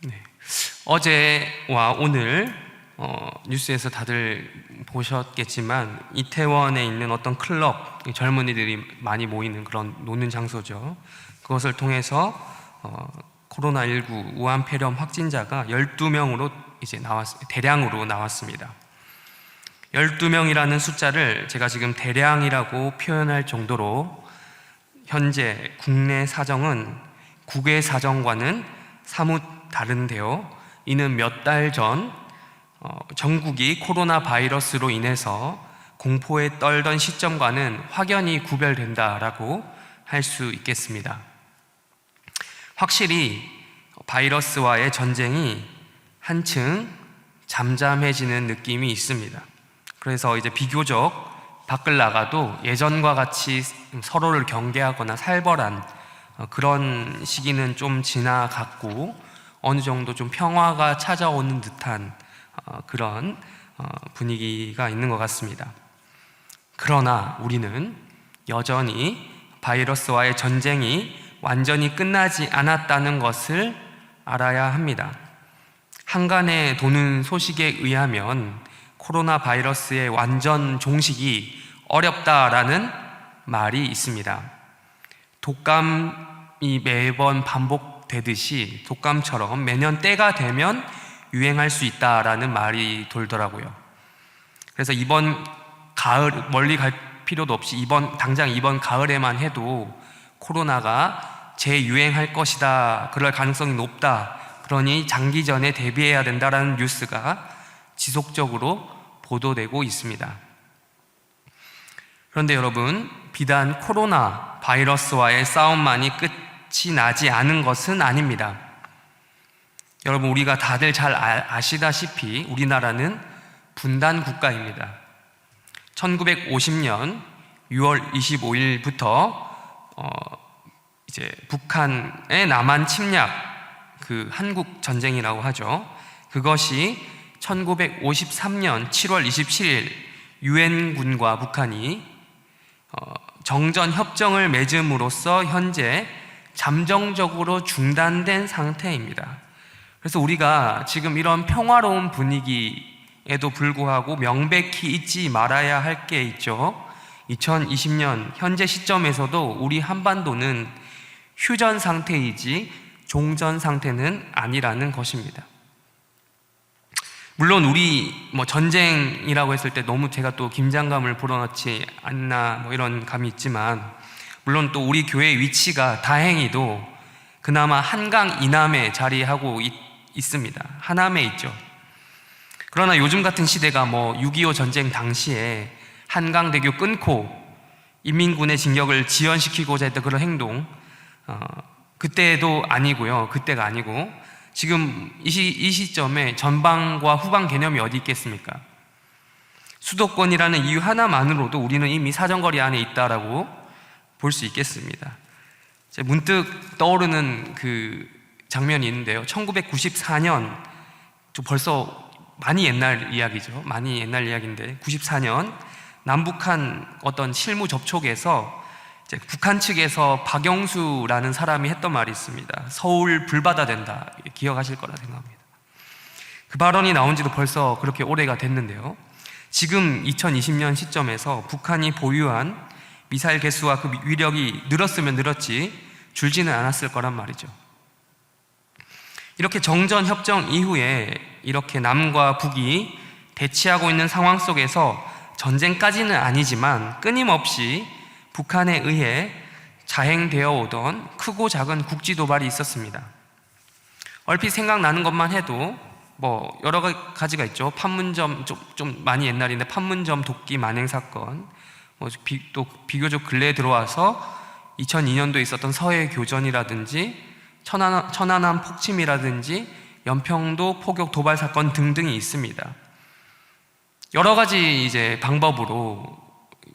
네. 어제와 오늘 뉴스에서 다들 보셨겠지만 이태원에 있는 어떤 클럽, 젊은이들이 많이 모이는 그런 노는 장소죠. 그것을 통해서 코로나19 우한 폐렴 확진자가 12명으로 이제 대량으로 나왔습니다. 12명이라는 숫자를 제가 지금 대량이라고 표현할 정도로 현재 국내 사정은 국외 사정과는 사뭇 다른데요. 이는 몇 달 전 전국이 코로나 바이러스로 인해서 공포에 떨던 시점과는 확연히 구별된다라고 할 수 있겠습니다. 확실히 바이러스와의 전쟁이 한층 잠잠해지는 느낌이 있습니다. 그래서 이제 비교적 밖을 나가도 예전과 같이 서로를 경계하거나 살벌한 그런 시기는 좀 지나갔고 어느 정도 좀 평화가 찾아오는 듯한 그런 분위기가 있는 것 같습니다. 그러나 우리는 여전히 바이러스와의 전쟁이 완전히 끝나지 않았다는 것을 알아야 합니다. 한간에 도는 소식에 의하면 코로나 바이러스의 완전 종식이 어렵다라는 말이 있습니다. 독감이 매번 반복되듯이 독감처럼 매년 때가 되면 유행할 수 있다라는 말이 돌더라고요. 그래서 이번 가을, 멀리 갈 필요도 없이 당장 이번 가을에만 해도 코로나가 재유행할 것이다, 그럴 가능성이 높다, 그러니 장기전에 대비해야 된다라는 뉴스가 지속적으로 보도되고 있습니다. 그런데 여러분, 비단 코로나 바이러스와의 싸움만이 끝이 나지 않은 것은 아닙니다. 여러분, 우리가 다들 잘 아시다시피 우리나라는 분단 국가입니다. 1950년 6월 25일부터 이제 북한의 남한 침략, 그 한국 전쟁이라고 하죠. 그것이 1953년 7월 27일 유엔군과 북한이 정전 협정을 맺음으로써 현재 잠정적으로 중단된 상태입니다. 그래서 우리가 지금 이런 평화로운 분위기에도 불구하고 명백히 잊지 말아야 할 게 있죠. 2020년 현재 시점에서도 우리 한반도는 휴전 상태이지 종전 상태는 아니라는 것입니다. 물론 우리 전쟁이라고 했을 때 너무 제가 또 긴장감을 불어넣지 않나 이런 감이 있지만, 물론 또 우리 교회의 위치가 다행히도 그나마 한강 이남에 자리하고 있습니다. 하남에 있죠. 그러나 요즘 같은 시대가 6.25 전쟁 당시에 한강대교 끊고 인민군의 진격을 지연시키고자 했던 그런 행동, 그때도 아니고요. 그때가 아니고 지금 이 시점에 전방과 후방 개념이 어디 있겠습니까? 수도권이라는 이유 하나만으로도 우리는 이미 사정거리 안에 있다라고 볼 수 있겠습니다. 문득 떠오르는 그 장면이 있는데요. 1994년, 벌써 많이 옛날 이야기죠. 많이 옛날 이야기인데 94년 남북한 어떤 실무 접촉에서 북한 측에서 박영수라는 사람이 했던 말이 있습니다. 서울 불바다 된다. 기억하실 거라 생각합니다. 그 발언이 나온 지도 벌써 그렇게 오래가 됐는데요. 지금 2020년 시점에서 북한이 보유한 미사일 개수와 그 위력이 늘었으면 늘었지 줄지는 않았을 거란 말이죠. 이렇게 정전협정 이후에 이렇게 남과 북이 대치하고 있는 상황 속에서 전쟁까지는 아니지만 끊임없이 북한에 의해 자행되어 오던 크고 작은 국지 도발이 있었습니다. 얼핏 생각나는 것만 해도 여러 가지가 있죠. 판문점, 좀 많이 옛날인데 판문점 도끼 만행 사건, 또 비교적 근래에 들어와서 2002년도에 있었던 서해 교전이라든지 천안함 폭침이라든지 연평도 포격 도발 사건 등등이 있습니다. 여러 가지 이제 방법으로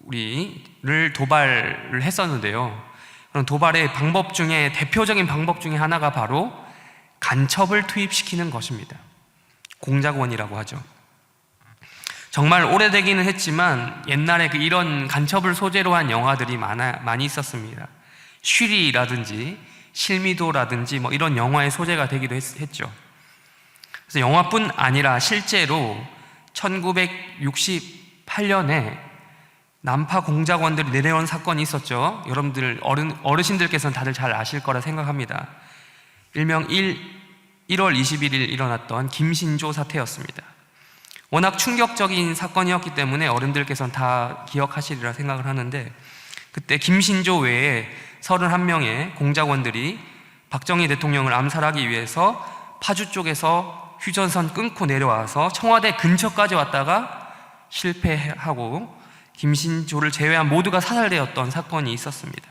우리를 도발을 했었는데요. 그런 도발의 방법 중에 대표적인 방법 중에 하나가 바로 간첩을 투입시키는 것입니다. 공작원이라고 하죠. 정말 오래되기는 했지만 옛날에 이런 간첩을 소재로 한 영화들이 많이 있었습니다. 쉬리라든지 실미도라든지 이런 영화의 소재가 되기도 했죠. 그래서 영화뿐 아니라 실제로 1968년에 난파 공작원들이 내려온 사건이 있었죠. 여러분들 어르신들께서는 다들 잘 아실 거라 생각합니다. 일명 1월 21일 일어났던 김신조 사태였습니다. 워낙 충격적인 사건이었기 때문에 어른들께서는 다 기억하시리라 생각을 하는데, 그때 김신조 외에 31명의 공작원들이 박정희 대통령을 암살하기 위해서 파주 쪽에서 휴전선 끊고 내려와서 청와대 근처까지 왔다가 실패하고 김신조를 제외한 모두가 사살되었던 사건이 있었습니다.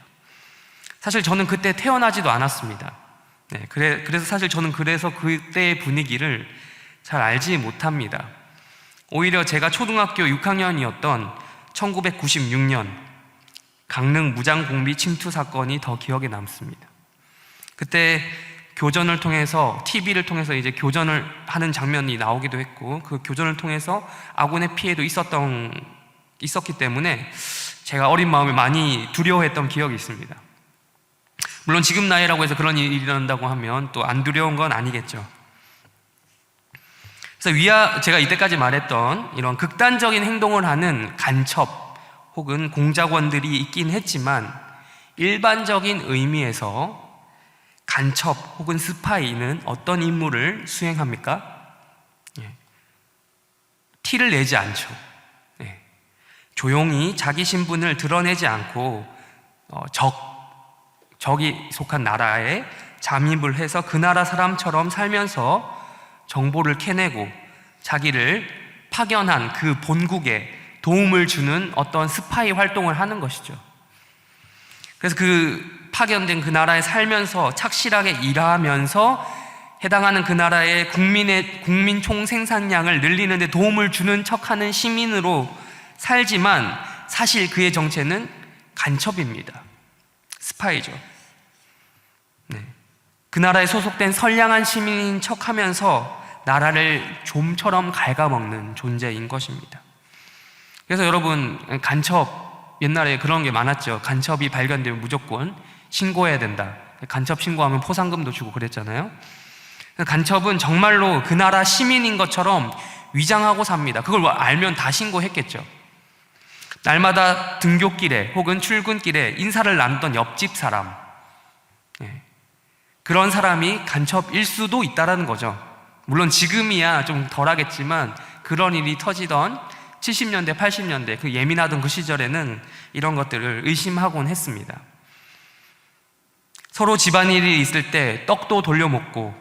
사실 저는 그때 태어나지도 않았습니다. 그래서 사실 저는 그때의 분위기를 잘 알지 못합니다. 오히려 제가 초등학교 6학년이었던 1996년 강릉 무장공비 침투 사건이 더 기억에 남습니다. 그때 교전을 통해서, TV를 통해서 이제 교전을 하는 장면이 나오기도 했고, 그 교전을 통해서 아군의 피해도 있었기 때문에 제가 어린 마음에 많이 두려워했던 기억이 있습니다. 물론 지금 나이라고 해서 그런 일이 일어난다고 하면 또 안 두려운 건 아니겠죠. 그래서 제가 이때까지 말했던 이런 극단적인 행동을 하는 간첩 혹은 공작원들이 있긴 했지만, 일반적인 의미에서 간첩 혹은 스파이는 어떤 임무를 수행합니까? 티를 내지 않죠. 조용히 자기 신분을 드러내지 않고 적이 속한 나라에 잠입을 해서 그 나라 사람처럼 살면서 정보를 캐내고 자기를 파견한 그 본국에 도움을 주는 어떤 스파이 활동을 하는 것이죠. 그래서 그 파견된 그 나라에 살면서 착실하게 일하면서 해당하는 그 나라의 국민 총 생산량을 늘리는 데 도움을 주는 척하는 시민으로 살지만, 사실 그의 정체는 간첩입니다. 스파이죠. 그 나라에 소속된 선량한 시민인 척하면서 나라를 좀처럼 갉아먹는 존재인 것입니다. 그래서 여러분, 간첩, 옛날에 그런 게 많았죠. 간첩이 발견되면 무조건 신고해야 된다. 간첩 신고하면 포상금도 주고 그랬잖아요. 간첩은 정말로 그 나라 시민인 것처럼 위장하고 삽니다. 그걸 알면 다 신고했겠죠. 날마다 등굣길에 혹은 출근길에 인사를 나누던 옆집 사람, 그런 사람이 간첩일 수도 있다는 거죠. 물론 지금이야 좀 덜하겠지만, 그런 일이 터지던 70년대, 80년대 그 예민하던 그 시절에는 이런 것들을 의심하곤 했습니다. 서로 집안일이 있을 때 떡도 돌려먹고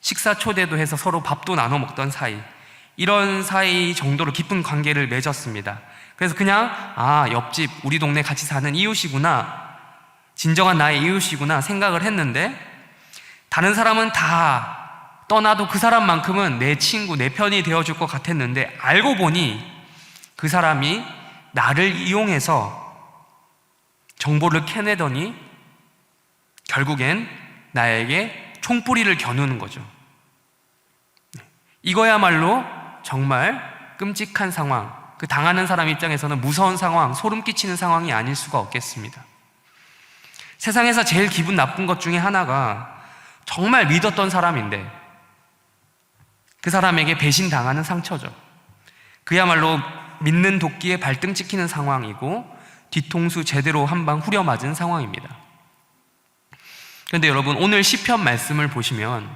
식사 초대도 해서 서로 밥도 나눠 먹던 사이, 이런 사이 정도로 깊은 관계를 맺었습니다. 그래서 그냥 옆집 우리 동네 같이 사는 이웃이구나, 진정한 나의 이웃이구나 생각을 했는데, 다른 사람은 다 떠나도 그 사람만큼은 내 친구, 내 편이 되어줄 것 같았는데, 알고 보니 그 사람이 나를 이용해서 정보를 캐내더니 결국엔 나에게 총뿌리를 겨누는 거죠. 이거야말로 정말 끔찍한 상황, 그 당하는 사람 입장에서는 무서운 상황, 소름 끼치는 상황이 아닐 수가 없겠습니다. 세상에서 제일 기분 나쁜 것 중에 하나가 정말 믿었던 사람인데 그 사람에게 배신당하는 상처죠. 그야말로 믿는 도끼에 발등 찍히는 상황이고 뒤통수 제대로 한 방 후려맞은 상황입니다. 그런데 여러분, 오늘 시편 말씀을 보시면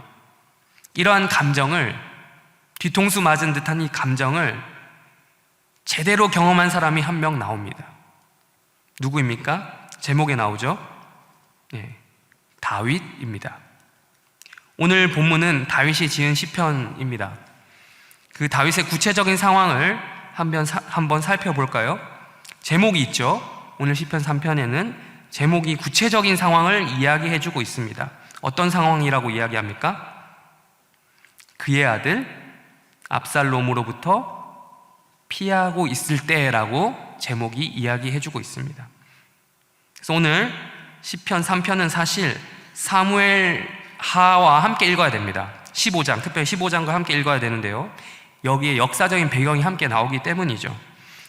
이러한 감정을, 뒤통수 맞은 듯한 이 감정을 제대로 경험한 사람이 한 명 나옵니다. 누구입니까? 제목에 나오죠? 다윗입니다. 오늘 본문은 다윗이 지은 시편입니다. 그 다윗의 구체적인 상황을 한번 살펴볼까요? 제목이 있죠. 오늘 시편 3편에는 제목이 구체적인 상황을 이야기해주고 있습니다. 어떤 상황이라고 이야기합니까? 그의 아들 압살롬으로부터 피하고 있을 때라고 제목이 이야기해주고 있습니다. 그래서 오늘 시편 3편은 사실 사무엘하와 함께 읽어야 됩니다. 15장, 특별히 15장과 함께 읽어야 되는데요, 여기에 역사적인 배경이 함께 나오기 때문이죠.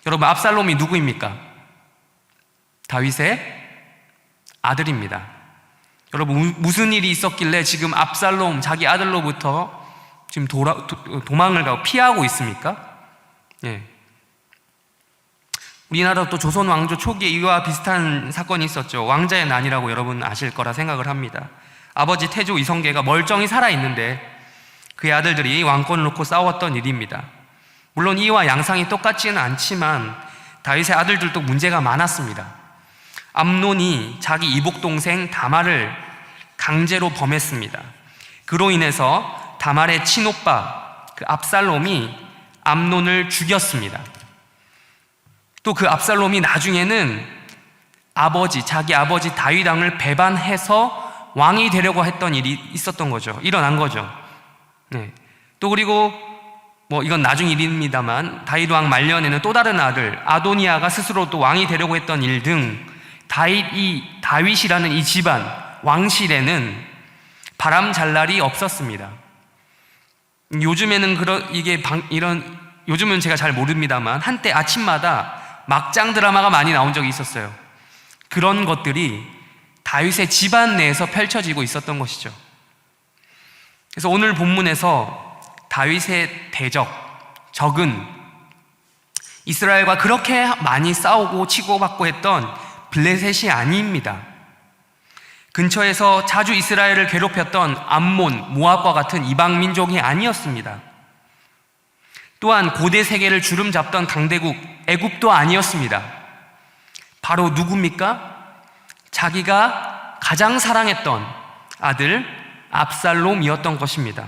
여러분, 압살롬이 누구입니까? 다윗의 아들입니다. 여러분, 무슨 일이 있었길래 지금 압살롬, 자기 아들로부터 지금 도망을 가고 피하고 있습니까? 예. 우리나라 또 조선 왕조 초기에 이와 비슷한 사건이 있었죠. 왕자의 난이라고 여러분 아실 거라 생각을 합니다. 아버지 태조 이성계가 멀쩡히 살아있는데 그의 아들들이 왕권을 놓고 싸웠던 일입니다. 물론 이와 양상이 똑같지는 않지만 다윗의 아들들도 문제가 많았습니다. 암논이 자기 이복 동생 다말을 강제로 범했습니다. 그로 인해서 다말의 친오빠 그 압살롬이 암논을 죽였습니다. 또 그 압살롬이 나중에는 자기 아버지 다윗 왕을 배반해서 왕이 되려고 했던 일이 있었던 거죠. 일어난 거죠. 네. 또 그리고 이건 나중 일입니다만 다윗 왕 말년에는 또 다른 아들 아도니아가 스스로 또 왕이 되려고 했던 일 등 다윗이라는 이 집안 왕실에는 바람잘 날이 없었습니다. 요즘에는 요즘은 제가 잘 모릅니다만 한때 아침마다 막장 드라마가 많이 나온 적이 있었어요. 그런 것들이 다윗의 집안 내에서 펼쳐지고 있었던 것이죠. 그래서 오늘 본문에서 다윗의 적은 이스라엘과 그렇게 많이 싸우고 치고받고 했던 블레셋이 아닙니다. 근처에서 자주 이스라엘을 괴롭혔던 암몬, 모압과 같은 이방 민족이 아니었습니다. 또한 고대 세계를 주름잡던 강대국 애굽도 아니었습니다. 바로 누굽니까? 자기가 가장 사랑했던 아들 압살롬이었던 것입니다.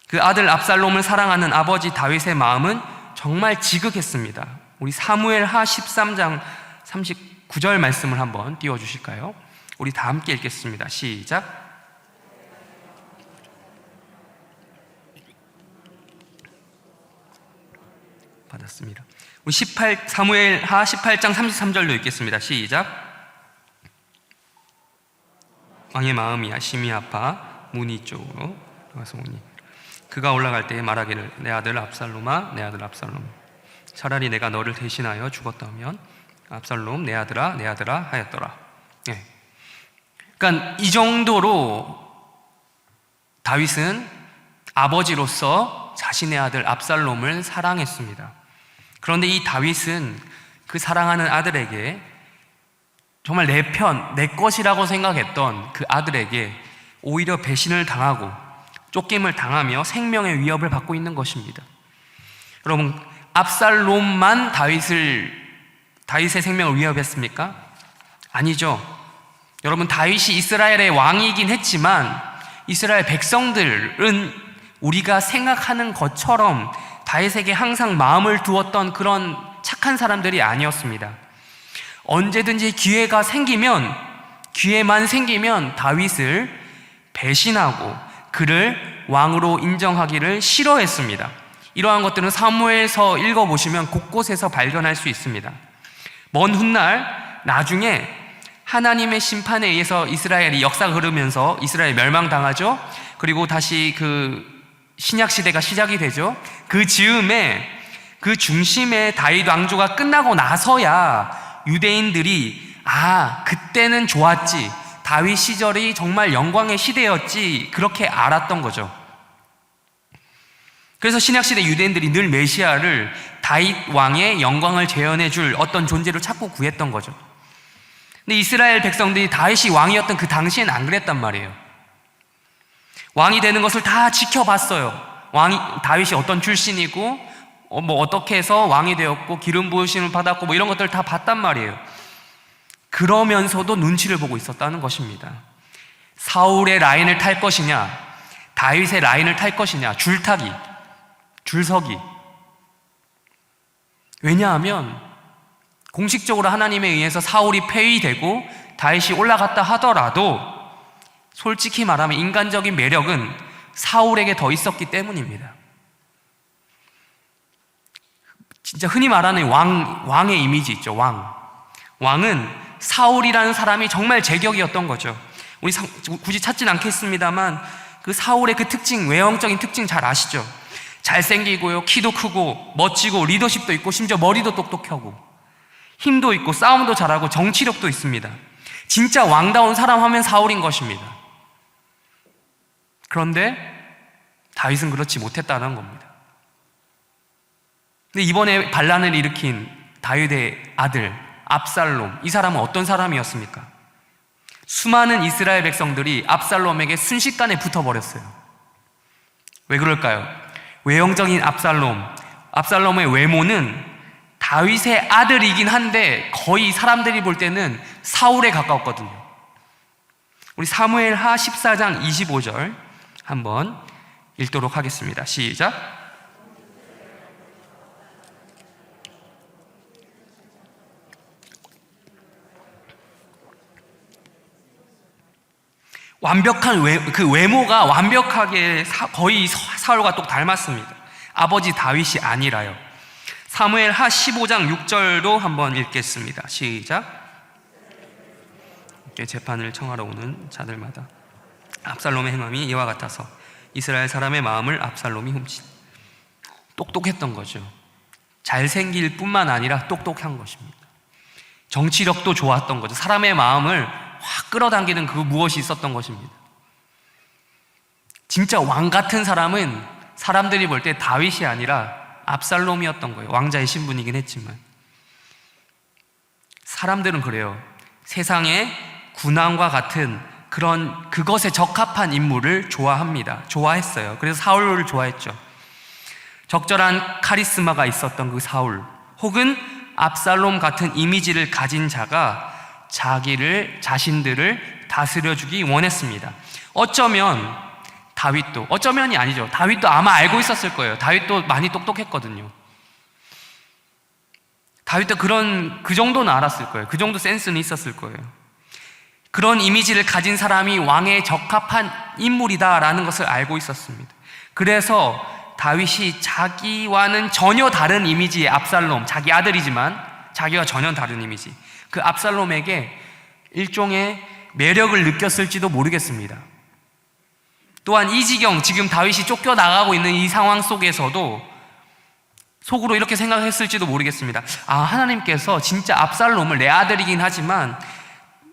그 아들 압살롬을 사랑하는 아버지 다윗의 마음은 정말 지극했습니다. 우리 사무엘하 13장 39절 말씀을 한번 띄워주실까요? 우리 다 함께 읽겠습니다. 시작. 받았습니다. 우리 사무엘하 18장 33절로 읽겠습니다. 시작. 왕의 마음이 심히 아파 문이 쪽으로 들어가서 오니 그가 올라갈 때에 말하기를 내 아들 압살롬아 내 아들 압살롬 차라리 내가 너를 대신하여 죽었다면 압살롬 내 아들아 하였더라. 예. 그러니까 이 정도로 다윗은 아버지로서 자신의 아들 압살롬을 사랑했습니다. 그런데 이 다윗은 그 사랑하는 아들에게 정말 내 것이라고 생각했던 그 아들에게 오히려 배신을 당하고 쫓김을 당하며 생명의 위협을 받고 있는 것입니다. 여러분, 압살롬만 다윗의 생명을 위협했습니까? 아니죠. 여러분, 다윗이 이스라엘의 왕이긴 했지만 이스라엘 백성들은 우리가 생각하는 것처럼 다윗에게 항상 마음을 두었던 그런 착한 사람들이 아니었습니다. 언제든지 기회만 생기면 다윗을 배신하고 그를 왕으로 인정하기를 싫어했습니다. 이러한 것들은 사무엘서 읽어보시면 곳곳에서 발견할 수 있습니다. 먼 훗날 나중에 하나님의 심판에 의해서 이스라엘이 역사가 흐르면서 이스라엘 멸망당하죠. 그리고 다시 그 신약시대가 시작이 되죠. 그 즈음에 그 중심에 다윗 왕조가 끝나고 나서야 유대인들이 그때는 좋았지, 다윗 시절이 정말 영광의 시대였지, 그렇게 알았던 거죠. 그래서 신약시대 유대인들이 늘 메시아를 다윗 왕의 영광을 재현해 줄 어떤 존재로 자꾸 구했던 거죠. 근데 이스라엘 백성들이 다윗이 왕이었던 그 당시엔 안 그랬단 말이에요. 왕이 되는 것을 다 지켜봤어요. 다윗이 어떤 출신이고 어떻게 해서 왕이 되었고 기름 부으심을 받았고 이런 것들을 다 봤단 말이에요. 그러면서도 눈치를 보고 있었다는 것입니다. 사울의 라인을 탈 것이냐, 다윗의 라인을 탈 것이냐, 줄서기. 왜냐하면 공식적으로 하나님에 의해서 사울이 폐위되고 다윗이 올라갔다 하더라도 솔직히 말하면 인간적인 매력은 사울에게 더 있었기 때문입니다. 진짜 흔히 말하는 왕의 이미지 있죠. 왕은 사울이라는 사람이 정말 제격이었던 거죠. 우리 굳이 찾진 않겠습니다만 그 사울의 그 특징, 외형적인 특징 잘 아시죠? 잘생기고요, 키도 크고 멋지고 리더십도 있고 심지어 머리도 똑똑하고 힘도 있고 싸움도 잘하고 정치력도 있습니다. 진짜 왕다운 사람 하면 사울인 것입니다. 그런데 다윗은 그렇지 못했다는 겁니다. 근데 이번에 반란을 일으킨 다윗의 아들 압살롬, 이 사람은 어떤 사람이었습니까? 수많은 이스라엘 백성들이 압살롬에게 순식간에 붙어버렸어요. 왜 그럴까요? 외형적인 압살롬의 외모는 다윗의 아들이긴 한데 거의 사람들이 볼 때는 사울에 가까웠거든요. 우리 사무엘하 14장 25절 한번 읽도록 하겠습니다. 시작. 완벽한 그 외모가 완벽하게 거의 사울과 똑 닮았습니다. 아버지 다윗이 아니라요. 사무엘하 15장 6절도 한번 읽겠습니다. 시작. 재판을 청하러 오는 자들마다 압살롬의 행함이 이와 같아서 이스라엘 사람의 마음을 압살롬이 훔친. 똑똑했던 거죠. 잘생길 뿐만 아니라 똑똑한 것입니다. 정치력도 좋았던 거죠. 사람의 마음을 확 끌어당기는 그 무엇이 있었던 것입니다. 진짜 왕 같은 사람은 사람들이 볼 때 다윗이 아니라 압살롬이었던 거예요. 왕자의 신분이긴 했지만. 사람들은 그래요. 세상에 군왕과 같은 그것에 적합한 인물을 좋아했어요. 그래서 사울을 좋아했죠. 적절한 카리스마가 있었던 그 사울, 혹은 압살롬 같은 이미지를 가진 자가 자신들을 다스려주기 원했습니다. 어쩌면이 아니죠. 다윗도 아마 알고 있었을 거예요. 다윗도 많이 똑똑했거든요. 다윗도 그 정도는 알았을 거예요. 그 정도 센스는 있었을 거예요. 그런 이미지를 가진 사람이 왕에 적합한 인물이다라는 것을 알고 있었습니다. 그래서 다윗이 자기와는 전혀 다른 이미지의 압살롬, 자기 아들이지만 자기와 전혀 다른 이미지, 그 압살롬에게 일종의 매력을 느꼈을지도 모르겠습니다. 또한 이 지경, 지금 다윗이 쫓겨나가고 있는 이 상황 속에서도 속으로 이렇게 생각했을지도 모르겠습니다. 하나님께서 진짜 압살롬을, 내 아들이긴 하지만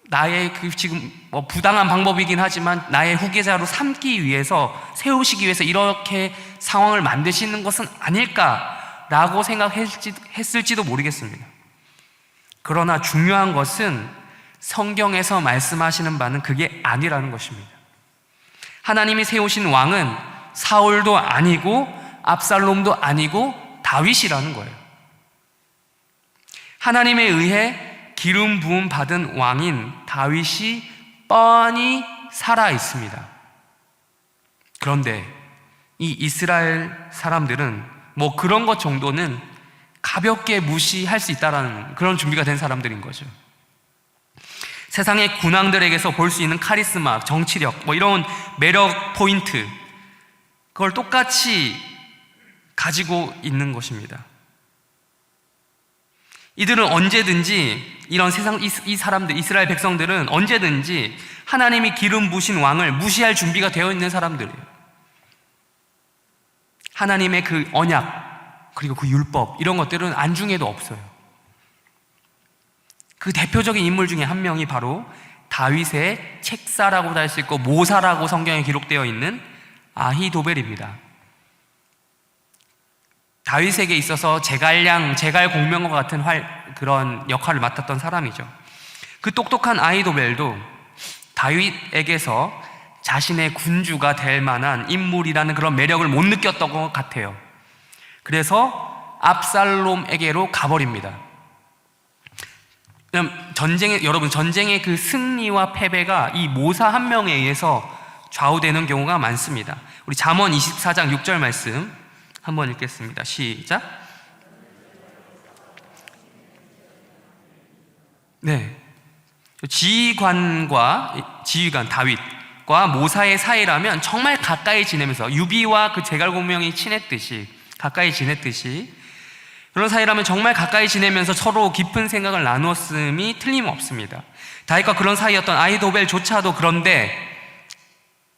나의 지금 부당한 방법이긴 하지만 나의 후계자로 삼기 위해서, 세우시기 위해서 이렇게 상황을 만드시는 것은 아닐까라고 생각했을지도 모르겠습니다. 그러나 중요한 것은 성경에서 말씀하시는 바는 그게 아니라는 것입니다. 하나님이 세우신 왕은 사울도 아니고 압살롬도 아니고 다윗이라는 거예요. 하나님에 의해 기름 부음 받은 왕인 다윗이 뻔히 살아 있습니다. 그런데 이 이스라엘 사람들은 그런 것 정도는 가볍게 무시할 수 있다라는 그런 준비가 된 사람들인 거죠. 세상의 군왕들에게서 볼 수 있는 카리스마, 정치력, 이런 매력 포인트, 그걸 똑같이 가지고 있는 것입니다. 이들은 언제든지, 이 사람들, 이스라엘 백성들은 언제든지 하나님이 기름 부으신 왕을 무시할 준비가 되어 있는 사람들이에요. 하나님의 그 언약, 그리고 그 율법, 이런 것들은 안중에도 없어요. 그 대표적인 인물 중에 한 명이 바로 다윗의 책사라고도 할 수 있고 모사라고 성경에 기록되어 있는 아히도벨입니다. 다윗에게 있어서 제갈 공명과 같은 그런 역할을 맡았던 사람이죠. 그 똑똑한 아히도벨도 다윗에게서 자신의 군주가 될 만한 인물이라는 그런 매력을 못 느꼈던 것 같아요. 그래서 압살롬에게로 가버립니다. 여러분, 전쟁의 그 승리와 패배가 이 모사 한 명에 의해서 좌우되는 경우가 많습니다. 우리 잠언 24장 6절 말씀 한번 읽겠습니다. 시작. 네, 지휘관 다윗과 모사의 사이라면 정말 가까이 지내면서, 유비와 그 제갈공명이 가까이 지냈듯이 그런 사이라면 정말 가까이 지내면서 서로 깊은 생각을 나누었음이 틀림없습니다. 다윗과 그런 사이였던 아히도벨조차도 그런데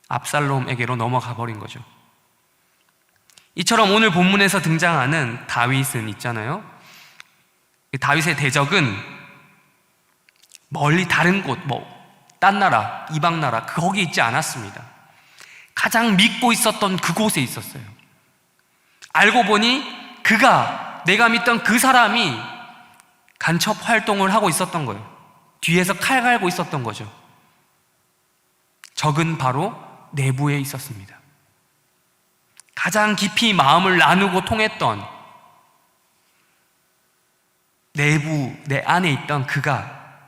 압살롬에게로 넘어가 버린 거죠. 이처럼 오늘 본문에서 등장하는 다윗은 있잖아요. 다윗의 대적은 멀리 다른 곳, 딴 나라, 이방 나라, 거기 있지 않았습니다. 가장 믿고 있었던 그곳에 있었어요. 알고 보니 내가 믿던 그 사람이 간첩 활동을 하고 있었던 거예요. 뒤에서 칼 갈고 있었던 거죠. 적은 바로 내부에 있었습니다. 가장 깊이 마음을 나누고 통했던 내부, 내 안에 있던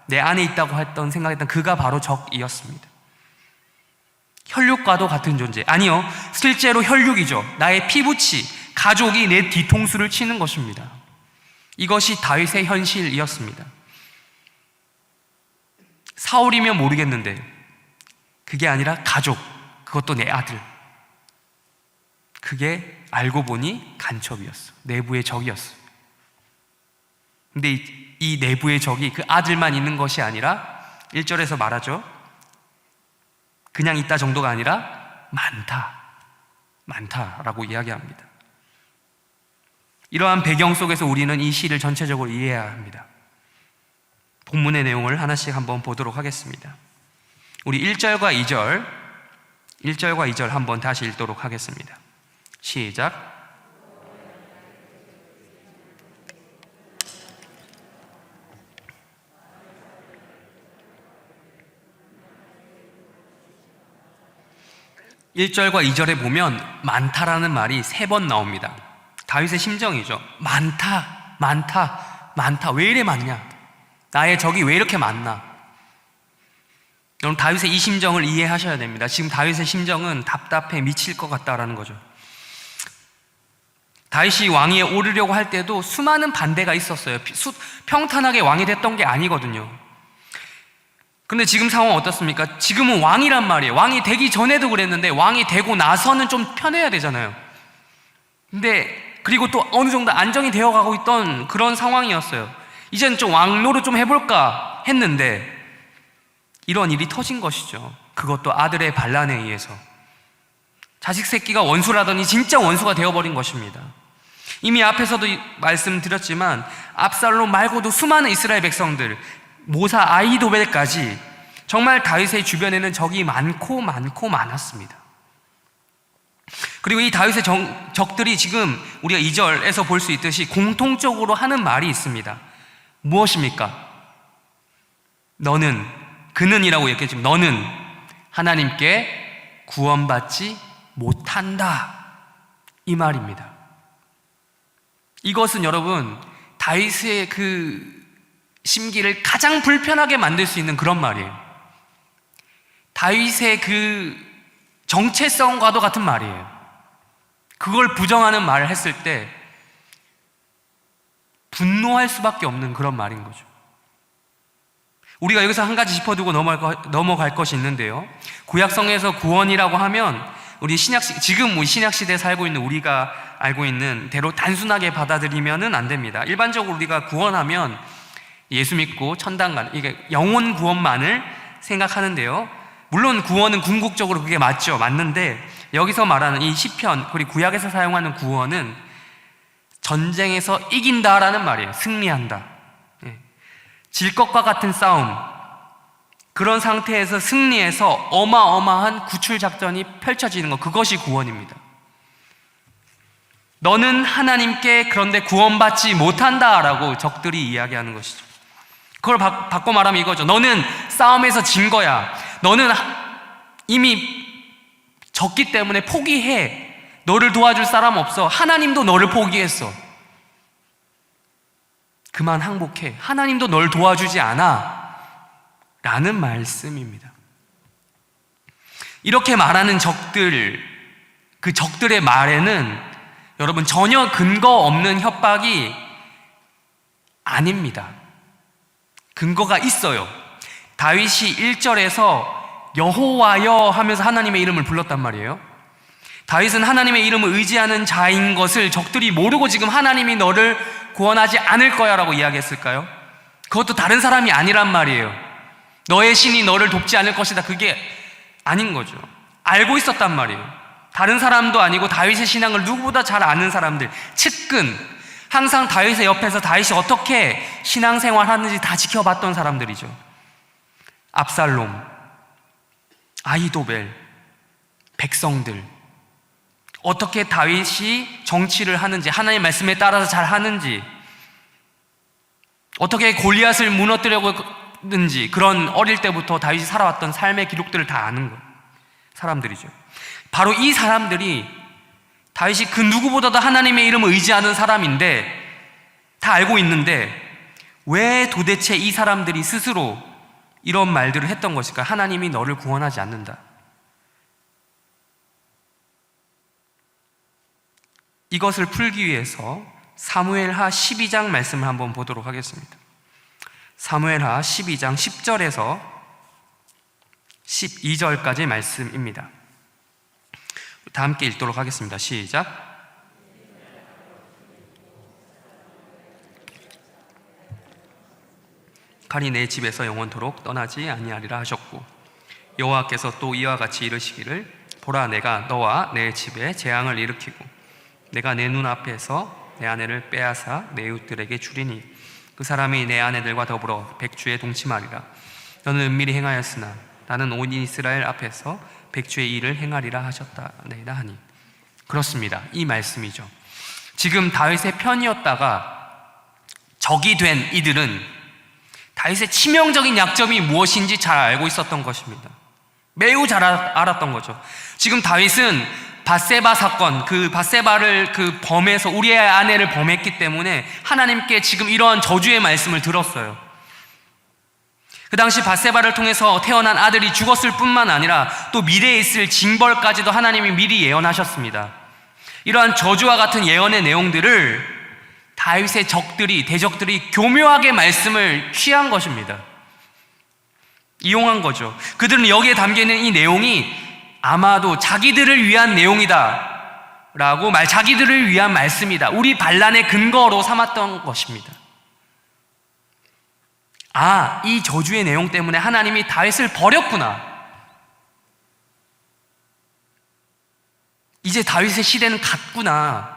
내 안에 있다고 했던 생각했던 그가 바로 적이었습니다. 혈육과도 같은 존재. 아니요, 실제로 혈육이죠. 나의 피부치, 가족이 내 뒤통수를 치는 것입니다. 이것이 다윗의 현실이었습니다. 사울이면 모르겠는데 그게 아니라 가족, 그것도 내 아들. 그게 알고 보니 간첩이었어. 내부의 적이었어. 근데 이 내부의 적이 그 아들만 있는 것이 아니라 1절에서 말하죠. 그냥 있다 정도가 아니라 많다라고 이야기합니다. 이러한 배경 속에서 우리는 이 시를 전체적으로 이해해야 합니다. 본문의 내용을 하나씩 한번 보도록 하겠습니다. 우리 1절과 2절 한번 다시 읽도록 하겠습니다. 시작. 1절과 2절에 보면 많다라는 말이 3번 나옵니다. 다윗의 심정이죠. 많다. 왜 이래 많냐? 나의 적이 왜 이렇게 많나? 여러분, 다윗의 이 심정을 이해하셔야 됩니다. 지금 다윗의 심정은 답답해 미칠 것 같다라는 거죠. 다윗이 왕위에 오르려고 할 때도 수많은 반대가 있었어요. 평탄하게 왕이 됐던 게 아니거든요. 근데 지금 상황은 어떻습니까? 지금은 왕이란 말이에요. 왕이 되기 전에도 그랬는데 왕이 되고 나서는 좀 편해야 되잖아요. 근데 그리고 또 어느 정도 안정이 되어가고 있던 그런 상황이었어요. 이제는 좀 왕노릇 좀 해볼까 했는데 이런 일이 터진 것이죠. 그것도 아들의 반란에 의해서. 자식 새끼가 원수라더니 진짜 원수가 되어버린 것입니다. 이미 앞에서도 말씀드렸지만 압살롬 말고도 수많은 이스라엘 백성들, 모사 아히도벨까지 정말 다윗의 주변에는 적이 많았습니다. 그리고 이 다윗의 적들이 지금 우리가 2절에서 볼 수 있듯이 공통적으로 하는 말이 있습니다. 무엇입니까? 그는이라고 얘기했지만 너는 하나님께 구원받지 못한다, 이 말입니다. 이것은 여러분 다윗의 그 심기를 가장 불편하게 만들 수 있는 그런 말이에요. 다윗의 그 정체성과도 같은 말이에요. 그걸 부정하는 말을 했을 때 분노할 수밖에 없는 그런 말인 거죠. 우리가 여기서 한 가지 짚어두고 넘어갈 것이 있는데요. 구약성에서 구원이라고 하면 지금 우리 신약시대에 살고 있는 우리가 알고 있는 대로 단순하게 받아들이면은 안 됩니다. 일반적으로 우리가 구원하면 예수 믿고 천당 가는, 이게 영혼 구원만을 생각하는데요. 물론 구원은 궁극적으로 그게 맞는데 여기서 말하는 이 시편, 그리고 구약에서 사용하는 구원은 전쟁에서 이긴다라는 말이에요. 승리한다. 질 것과 같은 싸움, 그런 상태에서 승리해서 어마어마한 구출 작전이 펼쳐지는 것, 그것이 구원입니다. 너는 하나님께 그런데 구원받지 못한다라고 적들이 이야기하는 것이죠. 그걸 바꿔 말하면 이거죠. 너는 싸움에서 진 거야. 너는 이미 졌기 때문에 포기해. 너를 도와줄 사람 없어. 하나님도 너를 포기했어. 그만 항복해. 하나님도 널 도와주지 않아. 라는 말씀입니다. 이렇게 말하는 그 적들의 말에는 여러분 전혀 근거 없는 협박이 아닙니다. 근거가 있어요. 다윗이 1절에서 여호와여 하면서 하나님의 이름을 불렀단 말이에요. 다윗은 하나님의 이름을 의지하는 자인 것을 적들이 모르고 지금 하나님이 너를 구원하지 않을 거야 라고 이야기했을까요? 그것도 다른 사람이 아니란 말이에요. 너의 신이 너를 돕지 않을 것이다, 그게 아닌 거죠. 알고 있었단 말이에요. 다른 사람도 아니고 다윗의 신앙을 누구보다 잘 아는 사람들, 측근, 항상 다윗의 옆에서 다윗이 어떻게 신앙생활 하는지 다 지켜봤던 사람들이죠. 압살롬, 아히도벨, 백성들, 어떻게 다윗이 정치를 하는지, 하나님의 말씀에 따라서 잘 하는지, 어떻게 골리앗을 무너뜨리려고 했는지, 그런 어릴 때부터 다윗이 살아왔던 삶의 기록들을 다 아는 사람들이죠. 바로 이 사람들이 다윗이 그 누구보다도 하나님의 이름을 의지하는 사람인데, 다 알고 있는데 왜 도대체 이 사람들이 스스로 이런 말들을 했던 것일까? 하나님이 너를 구원하지 않는다. 이것을 풀기 위해서 사무엘하 12장 말씀을 한번 보도록 하겠습니다. 사무엘하 12장 10절에서 12절까지 말씀입니다. 다 함께 읽도록 하겠습니다. 시작. 칼이 내 집에서 영원토록 떠나지 아니하리라 하셨고, 여호와께서 또 이와 같이 이르시기를, 보라, 내가 너와 내 집에 재앙을 일으키고 내가 내 눈앞에서 내 아내를 빼앗아 내 이웃들에게 주리니 그 사람이 내 아내들과 더불어 백주에 동침하리라. 너는 은밀히 행하였으나 나는 온 이스라엘 앞에서 백주의 일을 행하리라 하셨다네이다 하니. 그렇습니다. 이 말씀이죠. 지금 다윗의 편이었다가 적이 된 이들은 다윗의 치명적인 약점이 무엇인지 잘 알고 있었던 것입니다. 매우 잘 알았던 거죠. 지금 다윗은 밧세바 사건, 그 밧세바를 그 범해서 우리의 아내를 범했기 때문에 하나님께 지금 이러한 저주의 말씀을 들었어요. 그 당시 밧세바를 통해서 태어난 아들이 죽었을 뿐만 아니라 또 미래에 있을 징벌까지도 하나님이 미리 예언하셨습니다. 이러한 저주와 같은 예언의 내용들을 다윗의 적들이, 대적들이 교묘하게 말씀을 취한 것입니다. 이용한 거죠. 그들은 여기에 담겨있는 이 내용이 아마도 자기들을 위한 내용이다 라고 자기들을 위한 말씀이다, 우리 반란의 근거로 삼았던 것입니다. 아, 이 저주의 내용 때문에 하나님이 다윗을 버렸구나, 이제 다윗의 시대는 갔구나,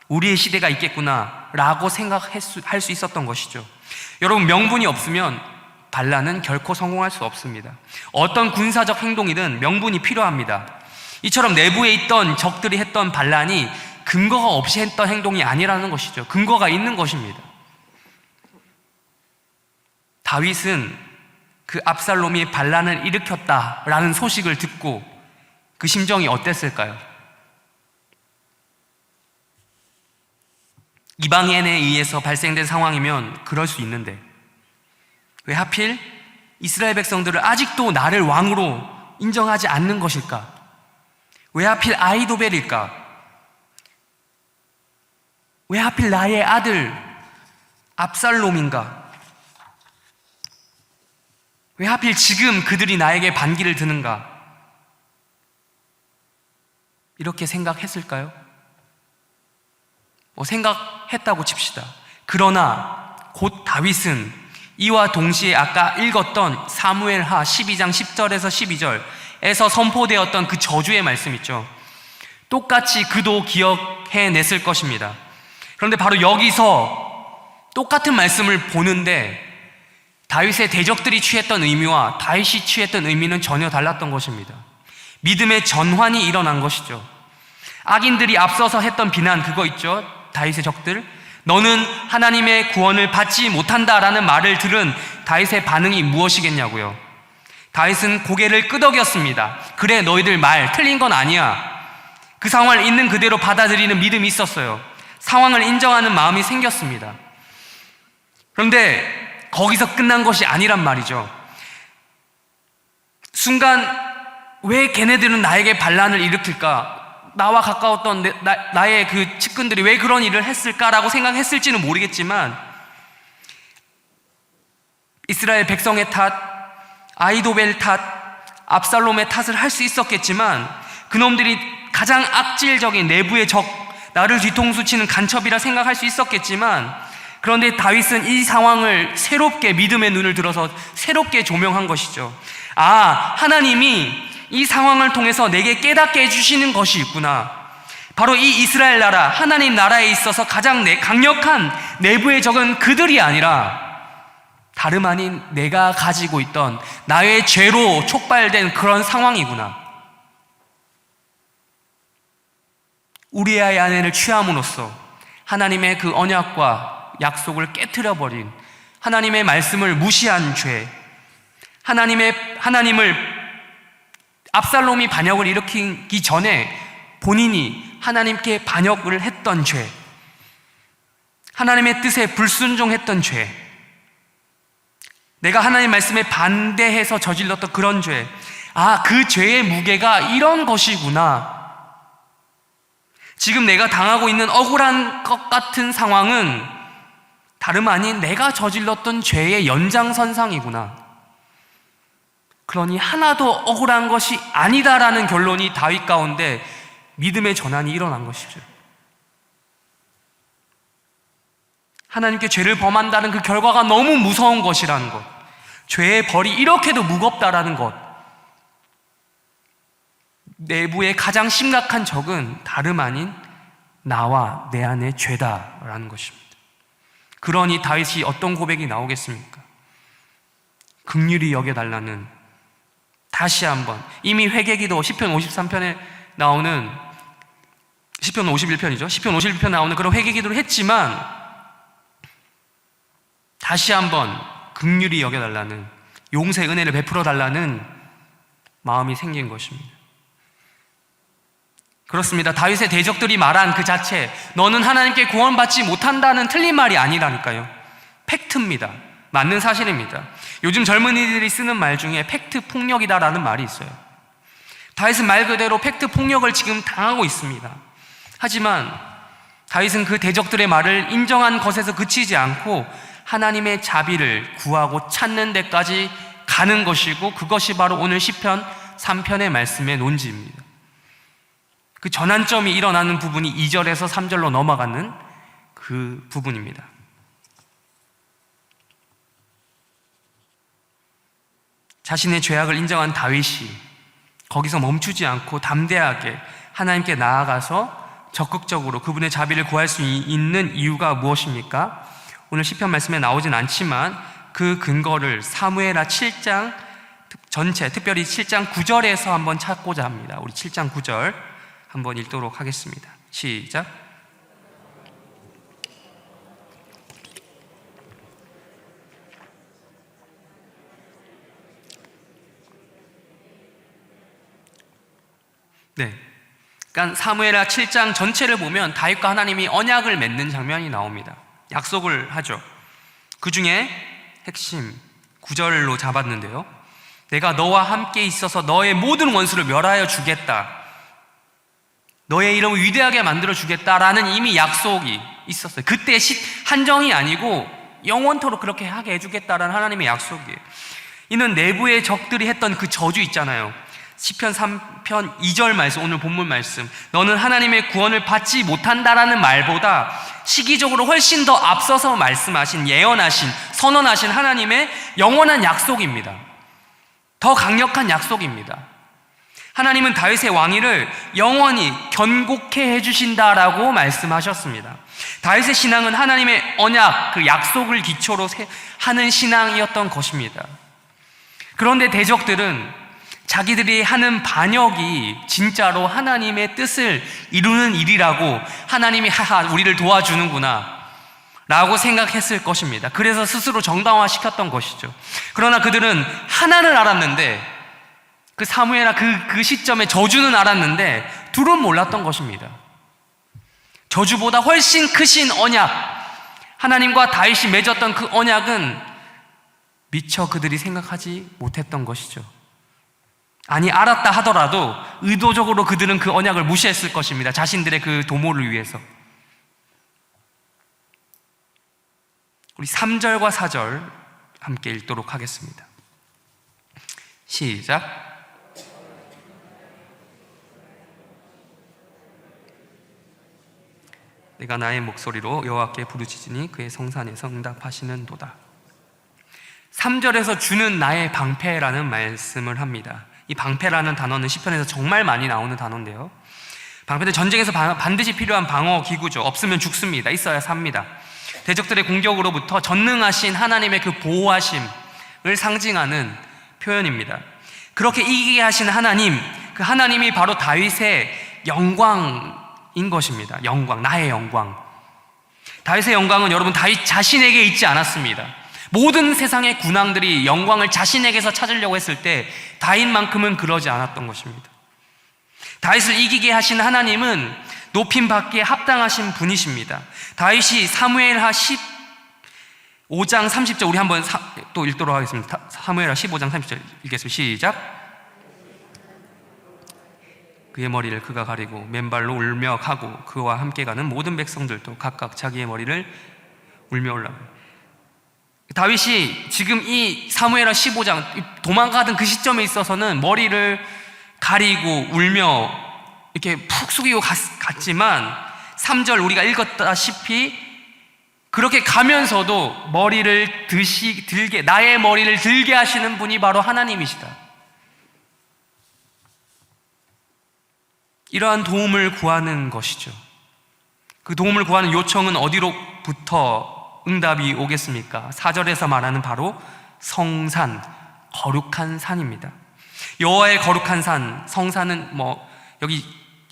우리의 시대가 있겠구나 라고 생각할 수 있었던 것이죠. 여러분, 명분이 없으면 반란은 결코 성공할 수 없습니다. 어떤 군사적 행동이든 명분이 필요합니다. 이처럼 내부에 있던 적들이 했던 반란이 근거가 없이 했던 행동이 아니라는 것이죠. 근거가 있는 것입니다. 다윗은 그 압살롬이 반란을 일으켰다라는 소식을 듣고 그 심정이 어땠을까요? 이방인에 의해서 발생된 상황이면 그럴 수 있는데 왜 하필 이스라엘 백성들을 아직도 나를 왕으로 인정하지 않는 것일까? 왜 하필 아히도벨일까? 왜 하필 나의 아들 압살롬인가? 왜 하필 지금 그들이 나에게 반기를 드는가? 이렇게 생각했을까요? 생각했다고 칩시다. 그러나 곧 다윗은 이와 동시에 아까 읽었던 사무엘하 12장 10절에서 12절에서 선포되었던 그 저주의 말씀 있죠. 똑같이 그도 기억해냈을 것입니다. 그런데 바로 여기서 똑같은 말씀을 보는데 다윗의 대적들이 취했던 의미와 다윗이 취했던 의미는 전혀 달랐던 것입니다. 믿음의 전환이 일어난 것이죠. 악인들이 앞서서 했던 비난, 그거 있죠. 다윗의 적들, 너는 하나님의 구원을 받지 못한다라는 말을 들은 다윗의 반응이 무엇이겠냐고요. 다윗은 고개를 끄덕였습니다. 그래, 너희들 말 틀린 건 아니야. 그 상황을 있는 그대로 받아들이는 믿음이 있었어요. 상황을 인정하는 마음이 생겼습니다. 그런데 거기서 끝난 것이 아니란 말이죠. 순간 왜 걔네들은 나에게 반란을 일으킬까? 나와 가까웠던 나의 그 측근들이 왜 그런 일을 했을까라고 생각했을지는 모르겠지만 이스라엘 백성의 탓, 아히도벨 탓, 압살롬의 탓을 할 수 있었겠지만 그놈들이 가장 악질적인 내부의 적, 나를 뒤통수 치는 간첩이라 생각할 수 있었겠지만 그런데 다윗은 이 상황을 새롭게 믿음의 눈을 들어서 새롭게 조명한 것이죠. 아, 하나님이 이 상황을 통해서 내게 깨닫게 해주시는 것이 있구나. 바로 이 이스라엘 나라, 하나님 나라에 있어서 가장 강력한 내부의 적은 그들이 아니라 다름 아닌 내가 가지고 있던 나의 죄로 촉발된 그런 상황이구나. 우리아의 아내를 취함으로써 하나님의 그 언약과 약속을 깨트려버린, 하나님의 말씀을 무시한 죄, 하나님을 압살롬이 반역을 일으키기 전에 본인이 하나님께 반역을 했던 죄, 하나님의 뜻에 불순종했던 죄, 내가 하나님 말씀에 반대해서 저질렀던 그런 죄, 그 죄의 무게가 이런 것이구나. 지금 내가 당하고 있는 억울한 것 같은 상황은 다름 아닌 내가 저질렀던 죄의 연장선상이구나. 그러니 하나도 억울한 것이 아니다라는 결론이 다윗 가운데 믿음의 전환이 일어난 것이죠. 하나님께 죄를 범한다는 그 결과가 너무 무서운 것이라는 것, 죄의 벌이 이렇게도 무겁다라는 것, 내부의 가장 심각한 적은 다름 아닌 나와 내 안의 죄다라는 것입니다. 그러니 다윗이 어떤 고백이 나오겠습니까? 긍휼히 여겨달라는, 다시 한번 이미 회개기도 시편 53편에 나오는, 시편 51편이죠. 시편 51편 나오는 그런 회개기도를 했지만 다시 한번 긍휼히 여겨달라는, 용서의 은혜를 베풀어 달라는 마음이 생긴 것입니다. 그렇습니다. 다윗의 대적들이 말한 그 자체, 너는 하나님께 구원받지 못한다는 틀린 말이 아니라니까요. 팩트입니다. 맞는 사실입니다. 요즘 젊은이들이 쓰는 말 중에 팩트 폭력이다라는 말이 있어요. 다윗은 말 그대로 팩트 폭력을 지금 당하고 있습니다. 하지만 다윗은 그 대적들의 말을 인정한 것에서 그치지 않고 하나님의 자비를 구하고 찾는 데까지 가는 것이고, 그것이 바로 오늘 시편 3편의 말씀의 논지입니다. 그 전환점이 일어나는 부분이 2절에서 3절로 넘어가는 그 부분입니다. 자신의 죄악을 인정한 다윗이 거기서 멈추지 않고 담대하게 하나님께 나아가서 적극적으로 그분의 자비를 구할 수 있는 이유가 무엇입니까? 오늘 시편 말씀에 나오진 않지만 그 근거를 사무엘하 7장 전체, 특별히 7장 9절에서 한번 찾고자 합니다. 우리 7장 9절 한번 읽도록 하겠습니다. 시작. 네, 그러니까 사무엘하 7장 전체를 보면 다윗과 하나님이 언약을 맺는 장면이 나옵니다. 약속을 하죠. 그 중에 핵심 9절로 잡았는데요, 내가 너와 함께 있어서 너의 모든 원수를 멸하여 주겠다, 너의 이름을 위대하게 만들어 주겠다라는 이미 약속이 있었어요. 그때 한정이 아니고 영원토록 그렇게 하게 해주겠다라는 하나님의 약속이에요. 이는 내부의 적들이 했던 그 저주 있잖아요. 시편 3편 2절 말씀, 오늘 본문 말씀, 너는 하나님의 구원을 받지 못한다라는 말보다 시기적으로 훨씬 더 앞서서 말씀하신, 예언하신, 선언하신 하나님의 영원한 약속입니다. 더 강력한 약속입니다. 하나님은 다윗의 왕위를 영원히 견고케 해주신다라고 말씀하셨습니다. 다윗의 신앙은 하나님의 언약, 그 약속을 기초로 하는 신앙이었던 것입니다. 그런데 대적들은 자기들이 하는 반역이 진짜로 하나님의 뜻을 이루는 일이라고, 하나님이 우리를 도와주는구나 라고 생각했을 것입니다. 그래서 스스로 정당화시켰던 것이죠. 그러나 그들은 하나를 알았는데, 그 사무엘하 그 시점에 저주는 알았는데 둘은 몰랐던 것입니다. 저주보다 훨씬 크신 언약, 하나님과 다윗이 맺었던 그 언약은 미처 그들이 생각하지 못했던 것이죠. 아니, 알았다 하더라도 의도적으로 그들은 그 언약을 무시했을 것입니다. 자신들의 그 도모를 위해서. 우리 3절과 4절 함께 읽도록 하겠습니다. 시작. 내가 나의 목소리로 여호와께 부르짖으니 그의 성산에서 응답하시는도다. 3절에서 주는 나의 방패라는 말씀을 합니다. 이 방패라는 단어는 시편에서 정말 많이 나오는 단어인데요, 방패는 전쟁에서 반드시 필요한 방어 기구죠. 없으면 죽습니다. 있어야 삽니다. 대적들의 공격으로부터 전능하신 하나님의 그 보호하심을 상징하는 표현입니다. 그렇게 이기게 하신 하나님, 그 하나님이 바로 다윗의 영광, 것입니다. 영광, 나의 영광. 다윗의 영광은 여러분 다윗 자신에게 있지 않았습니다. 모든 세상의 군왕들이 영광을 자신에게서 찾으려고 했을 때 다윗만큼은 그러지 않았던 것입니다. 다윗을 이기게 하신 하나님은 높임 받기에 합당하신 분이십니다. 다윗이 사무엘하 15장 30절, 우리 한번 또 읽도록 하겠습니다. 사무엘하 15장 30절 읽겠습니다. 시작. 그의 머리를 그가 가리고 맨발로 울며 가고 그와 함께 가는 모든 백성들도 각각 자기의 머리를 울며 올라가고. 다윗이 지금 이 사무엘하 15장 도망가던 그 시점에 있어서는 머리를 가리고 울며 이렇게 푹 숙이고 갔지만 3절 우리가 읽었다시피 그렇게 가면서도 머리를 나의 머리를 들게 하시는 분이 바로 하나님이시다. 이러한 도움을 구하는 것이죠. 그 도움을 구하는 요청은 어디로부터 응답이 오겠습니까? 4절에서 말하는 바로 성산, 거룩한 산입니다. 여호와의 거룩한 산, 성산은 여기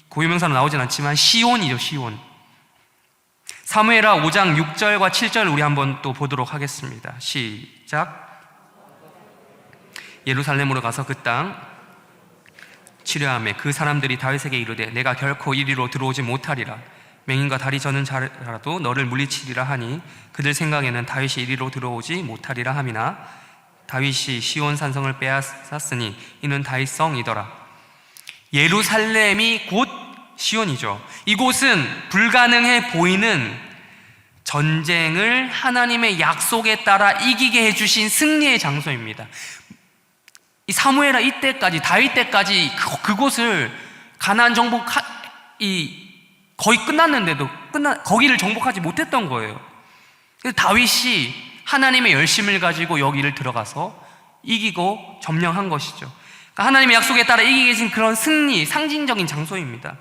고유명사로 나오진 않지만 시온이죠, 시온. 사무엘하 5장 6절과 7절 우리 한번 또 보도록 하겠습니다. 시작. 예루살렘으로 가서 그 땅 치료하며 그 사람들이 다윗에게 이르되 내가 결코 이리로 들어오지 못하리라. 맹인과 다리 저는 자라도 너를 물리치리라 하니 그들 생각에는 다윗이 이리로 들어오지 못하리라 함이나 다윗이 시온 산성을 빼앗았으니 이는 다윗성이더라. 예루살렘이 곧 시온이죠. 이곳은 불가능해 보이는 전쟁을 하나님의 약속에 따라 이기게 해주신 승리의 장소입니다. 이 사무엘하 이때까지, 다윗 때까지 그곳을 가나안 거의 끝났는데도 거기를 정복하지 못했던 거예요. 그래서 다윗이 하나님의 열심을 가지고 여기를 들어가서 이기고 점령한 것이죠. 그러니까 하나님의 약속에 따라 이기게 해진 그런 승리, 상징적인 장소입니다.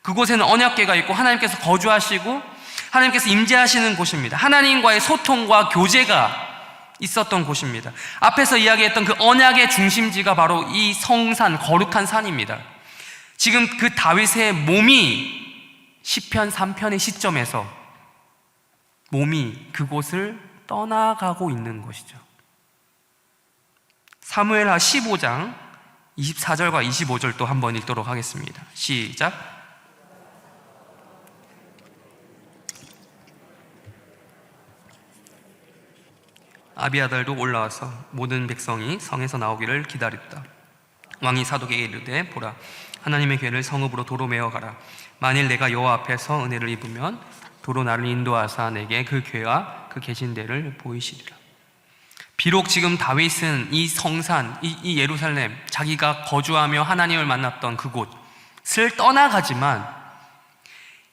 그곳에는 언약궤가 있고 하나님께서 거주하시고 하나님께서 임재하시는 곳입니다. 하나님과의 소통과 교제가 있었던 곳입니다. 앞에서 이야기했던 그 언약의 중심지가 바로 이 성산, 거룩한 산입니다. 지금 그 다윗의 몸이 시편 3편의 시점에서 몸이 그곳을 떠나가고 있는 것이죠. 사무엘하 15장 24절과 25절 또 한번 읽도록 하겠습니다. 시작. 아비아달도 올라와서 모든 백성이 성에서 나오기를 기다렸다. 왕이 사독에게 이르되 보라, 하나님의 궤를 성읍으로 도로 메어 가라. 만일 내가 여호와 앞에서 은혜를 입으면 도로 나를 인도하사 내게 그 궤와 그 계신 데를 보이시리라. 비록 지금 다윗은 이 성산, 이 예루살렘, 자기가 거주하며 하나님을 만났던 그곳을 떠나가지만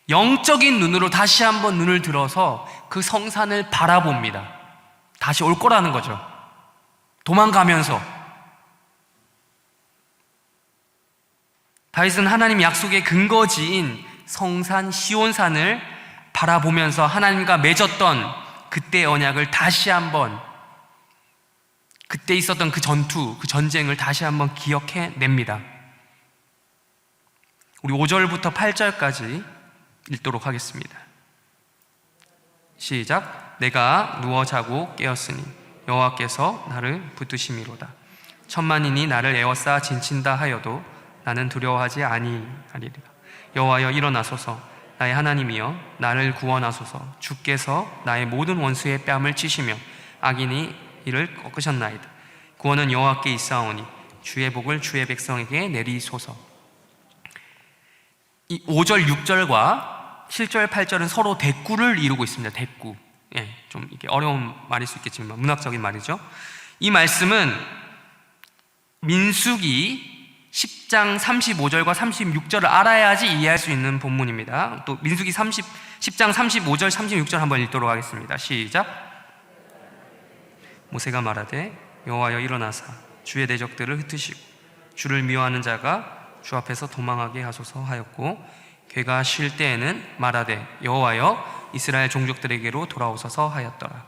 영적인 눈으로 다시 한번 눈을 들어서 그 성산을 바라봅니다. 다시 올 거라는 거죠. 도망가면서. 다윗은 하나님 약속의 근거지인 성산 시온산을 바라보면서 하나님과 맺었던 그때의 언약을 다시 한번, 그때 있었던 그 전투, 그 전쟁을 다시 한번 기억해냅니다. 우리 5절부터 8절까지 읽도록 하겠습니다. 시작. 내가 누워 자고 깨었으니 여호와께서 나를 붙드심이로다. 천만인이 나를 에워싸 진친다 하여도 나는 두려워하지 아니하리라. 여호와여 일어나소서. 나의 하나님이여 나를 구원하소서. 주께서 나의 모든 원수의 뺨을 치시며 악인이 이를 꺾으셨나이다. 구원은 여호와께 있사오니 주의 복을 주의 백성에게 내리소서. 이 5절 6절과 7절 8절은 서로 대꾸를 이루고 있습니다. 대꾸. 좀 이게 어려운 말일 수 있겠지만 문학적인 말이죠. 이 말씀은 민수기 10장 35절과 36절을 알아야지 이해할 수 있는 본문입니다. 또 민수기 10장 35절 36절 한번 읽도록 하겠습니다. 시작. 모세가 말하되 여호와여 일어나사 주의 대적들을 흩으시고 주를 미워하는 자가 주 앞에서 도망하게 하소서 하였고, 궤가 쉴 때에는 말하되 여호와여 이스라엘 종족들에게로 돌아오소서 하였더라.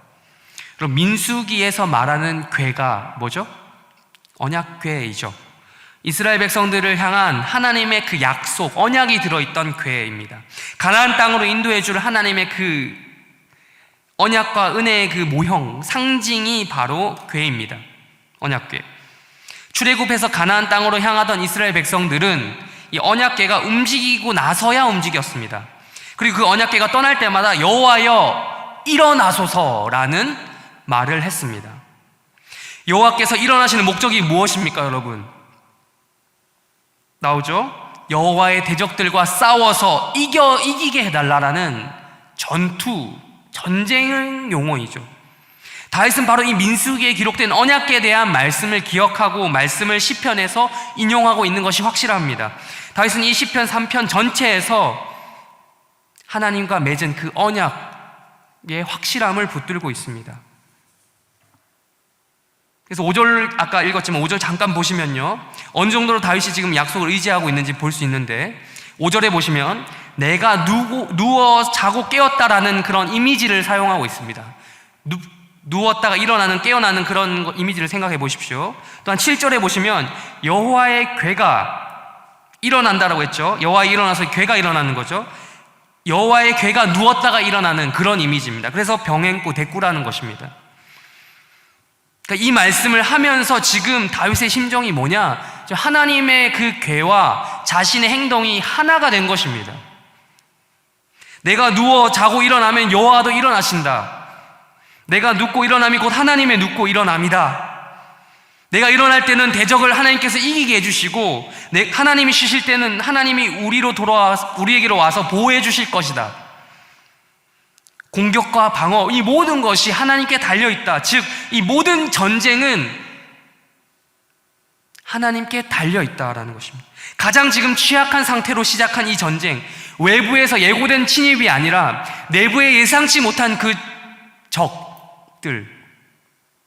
그럼 민수기에서 말하는 궤가 뭐죠? 언약궤이죠. 이스라엘 백성들을 향한 하나님의 그 약속, 언약이 들어있던 궤입니다. 가나안 땅으로 인도해 줄 하나님의 그 언약과 은혜의 그 모형, 상징이 바로 궤입니다. 언약궤. 출애굽해서 가나안 땅으로 향하던 이스라엘 백성들은 이 언약궤가 움직이고 나서야 움직였습니다. 그리고 그 언약궤가 떠날 때마다 여호와여 일어나소서라는 말을 했습니다. 여호와께서 일어나시는 목적이 무엇입니까, 여러분? 나오죠? 여호와의 대적들과 싸워서 이기게 해달라라는 전쟁의 용어이죠. 다윗은 바로 이 민수기에 기록된 언약궤에 대한 말씀을 기억하고 말씀을 시편에서 인용하고 있는 것이 확실합니다. 다윗은 이 시편 3편 전체에서 하나님과 맺은 그 언약의 확실함을 붙들고 있습니다. 그래서 5절 아까 읽었지만 5절 잠깐 보시면요, 어느 정도로 다윗이 지금 약속을 의지하고 있는지 볼 수 있는데, 5절에 보시면 내가 누워 자고 깨었다라는 그런 이미지를 사용하고 있습니다. 누웠다가 일어나는, 깨어나는 그런 이미지를 생각해 보십시오. 또한 7절에 보시면 여호와의 궤가 일어난다라고 했죠. 여호와 일어나서 궤가 일어나는 거죠. 여호와의 궤가 누웠다가 일어나는 그런 이미지입니다. 그래서 병행구, 대꾸라는 것입니다. 그러니까 이 말씀을 하면서 지금 다윗의 심정이 뭐냐? 하나님의 그 궤와 자신의 행동이 하나가 된 것입니다. 내가 누워 자고 일어나면 여호와도 일어나신다. 내가 눕고 일어남이 곧 하나님의 눕고 일어남이다. 내가 일어날 때는 대적을 하나님께서 이기게 해주시고, 하나님이 쉬실 때는 하나님이 우리에게로 와서 보호해 주실 것이다. 공격과 방어, 이 모든 것이 하나님께 달려있다. 즉, 이 모든 전쟁은 하나님께 달려있다라는 것입니다. 가장 지금 취약한 상태로 시작한 이 전쟁, 외부에서 예고된 침입이 아니라 내부에 예상치 못한 그 적들,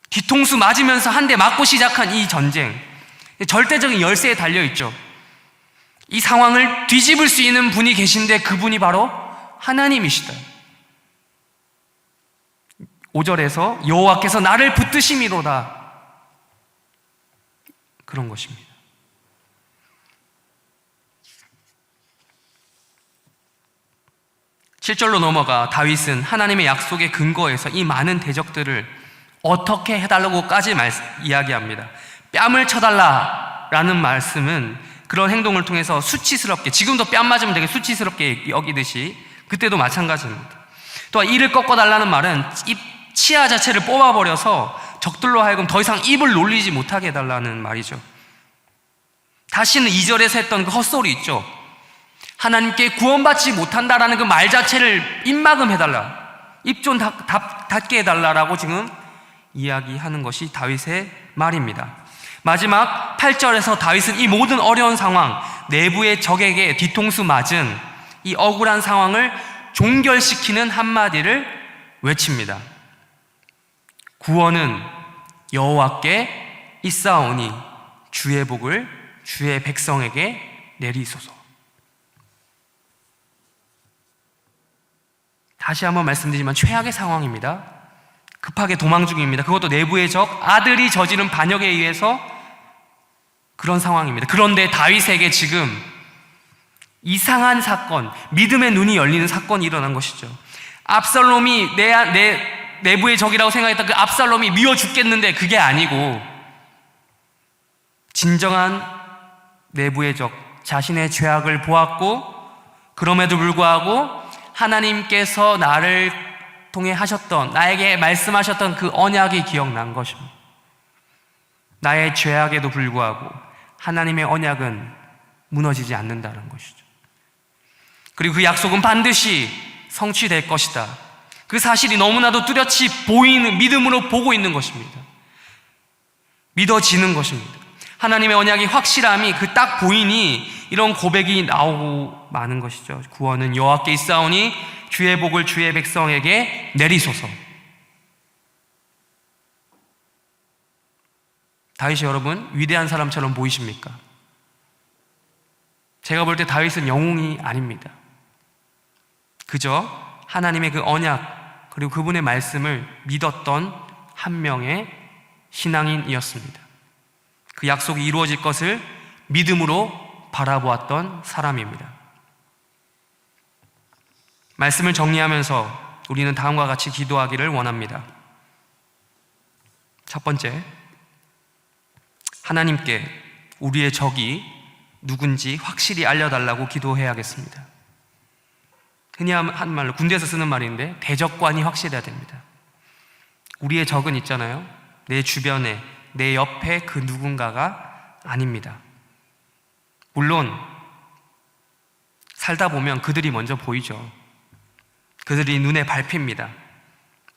뒤통수 맞으면서 한 대 맞고 시작한 이 전쟁, 절대적인 열세에 달려있죠. 이 상황을 뒤집을 수 있는 분이 계신데 그분이 바로 하나님이시다. 5절에서 여호와께서 나를 붙드심이로다, 그런 것입니다. 7절로 넘어가 다윗은 하나님의 약속의 근거에서 이 많은 대적들을 어떻게 해달라고까지 이야기합니다. 뺨을 쳐달라라는 말씀은 그런 행동을 통해서 수치스럽게, 지금도 뺨 맞으면 되게 수치스럽게 여기듯이 그때도 마찬가지입니다. 또한 이를 꺾어달라는 말은 입 치아 자체를 뽑아버려서 적들로 하여금 더 이상 입을 놀리지 못하게 해달라는 말이죠. 다시는 2절에서 했던 그 헛소리 있죠. 하나님께 구원받지 못한다라는 그 말 자체를 입막음해달라, 입 좀 닫게 해달라라고 지금 이야기하는 것이 다윗의 말입니다. 마지막 8절에서 다윗은 이 모든 어려운 상황, 내부의 적에게 뒤통수 맞은 이 억울한 상황을 종결시키는 한마디를 외칩니다. 구원은 여호와께 있사오니 주의 복을 주의 백성에게 내리소서. 다시 한번 말씀드리지만 최악의 상황입니다. 급하게 도망 중입니다. 그것도 내부의 적, 아들이 저지른 반역에 의해서 그런 상황입니다. 그런데 다윗에게 지금 이상한 사건, 믿음의 눈이 열리는 사건이 일어난 것이죠. 압살롬이 내 내부의 적이라고 생각했던 그 압살롬이 미워 죽겠는데 그게 아니고 진정한 내부의 적, 자신의 죄악을 보았고, 그럼에도 불구하고 하나님께서 나를 통해 하셨던, 나에게 말씀하셨던 그 언약이 기억난 것입니다. 나의 죄악에도 불구하고 하나님의 언약은 무너지지 않는다는 것이죠. 그리고 그 약속은 반드시 성취될 것이다. 그 사실이 너무나도 뚜렷이 보이는, 믿음으로 보고 있는 것입니다. 믿어지는 것입니다. 하나님의 언약이 확실함이 그 딱 보이니 이런 고백이 나오고 마는 것이죠. 구원은 여호와께 있사오니 주의 복을 주의 백성에게 내리소서. 다윗이 여러분 위대한 사람처럼 보이십니까? 제가 볼 때 다윗은 영웅이 아닙니다. 그저 하나님의 그 언약 그리고 그분의 말씀을 믿었던 한 명의 신앙인이었습니다. 그 약속이 이루어질 것을 믿음으로 바라보았던 사람입니다. 말씀을 정리하면서 우리는 다음과 같이 기도하기를 원합니다. 첫 번째, 하나님께 우리의 적이 누군지 확실히 알려달라고 기도해야겠습니다. 흔히 하는 말로, 군대에서 쓰는 말인데 대적관이 확실해야 됩니다. 우리의 적은 있잖아요. 내 주변에, 내 옆에 그 누군가가 아닙니다. 물론 살다 보면 그들이 먼저 보이죠. 그들이 눈에 밟힙니다.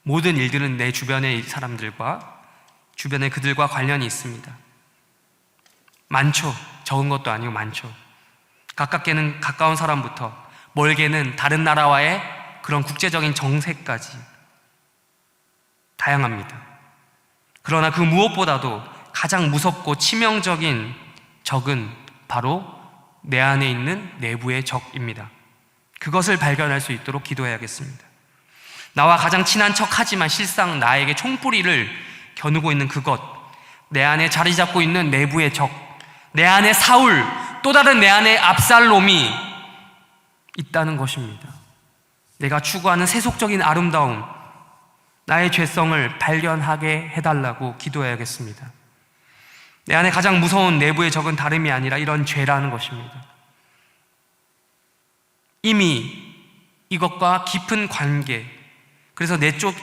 모든 일들은 내 주변의 사람들과 주변에 그들과 관련이 있습니다. 많죠. 적은 것도 아니고 많죠. 가깝게는 가까운 사람부터 멀게는 다른 나라와의 그런 국제적인 정세까지 다양합니다. 그러나 그 무엇보다도 가장 무섭고 치명적인 적은 바로 내 안에 있는 내부의 적입니다. 그것을 발견할 수 있도록 기도해야겠습니다. 나와 가장 친한 척하지만 실상 나에게 총뿌리를 겨누고 있는 그것, 내 안에 자리 잡고 있는 내부의 적, 내 안에 사울, 또 다른 내 안에 압살롬이 있다는 것입니다. 내가 추구하는 세속적인 아름다움, 나의 죄성을 발견하게 해달라고 기도해야겠습니다. 내 안에 가장 무서운 내부의 적은 다름이 아니라 이런 죄라는 것입니다. 이미 이것과 깊은 관계, 그래서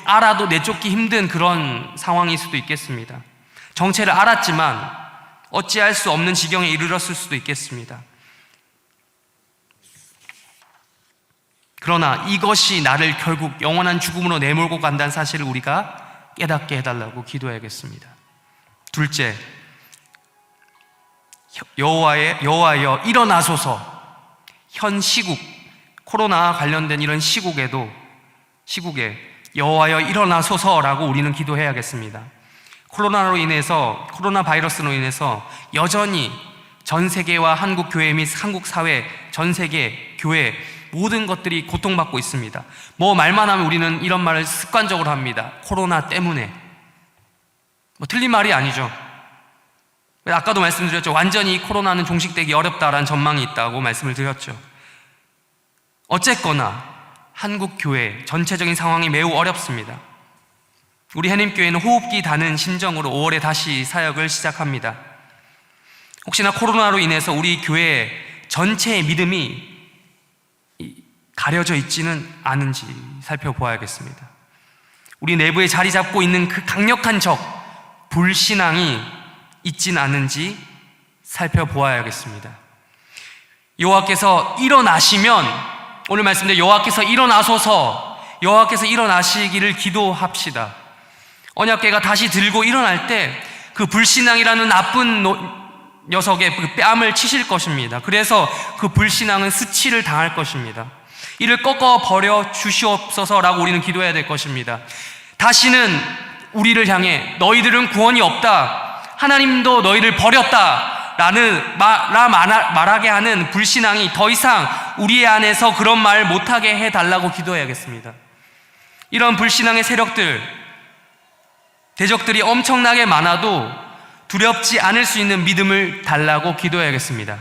알아도 내쫓기 힘든 그런 상황일 수도 있겠습니다. 정체를 알았지만 어찌할 수 없는 지경에 이르렀을 수도 있겠습니다. 그러나 이것이 나를 결국 영원한 죽음으로 내몰고 간다는 사실을 우리가 깨닫게 해달라고 기도해야겠습니다. 둘째, 여호와여 일어나소서. 현 시국, 코로나 관련된 이런 시국에 여호와여 일어나소서라고 우리는 기도해야겠습니다. 코로나 바이러스로 인해서 여전히 전 세계와 한국 교회 및 한국 사회, 전 세계 교회 모든 것들이 고통받고 있습니다. 말만 하면 우리는 이런 말을 습관적으로 합니다. 코로나 때문에. 틀린 말이 아니죠. 아까도 말씀드렸죠. 완전히 코로나는 종식되기 어렵다라는 전망이 있다고 말씀을 드렸죠. 어쨌거나 한국 교회 전체적인 상황이 매우 어렵습니다. 우리 해림교회는 호흡기 다는 심정으로 5월에 다시 사역을 시작합니다. 혹시나 코로나로 인해서 우리 교회 전체의 믿음이 가려져 있지는 않은지 살펴보아야겠습니다. 우리 내부에 자리 잡고 있는 그 강력한 적, 불신앙이 있지는 않은지 살펴보아야겠습니다. 여호와께서 일어나시면, 오늘 말씀대로 여호와께서 일어나소서, 여호와께서 일어나시기를 기도합시다. 언약궤가 다시 들고 일어날 때 그 불신앙이라는 나쁜 녀석의 그 뺨을 치실 것입니다. 그래서 그 불신앙은 수치를 당할 것입니다. 이를 꺾어 버려 주시옵소서라고 우리는 기도해야 될 것입니다. 다시는 우리를 향해 너희들은 구원이 없다, 하나님도 너희를 버렸다 말하게 하는 불신앙이 더 이상 우리 안에서 그런 말 못하게 해달라고 기도해야겠습니다. 이런 불신앙의 세력들, 대적들이 엄청나게 많아도 두렵지 않을 수 있는 믿음을 달라고 기도해야겠습니다.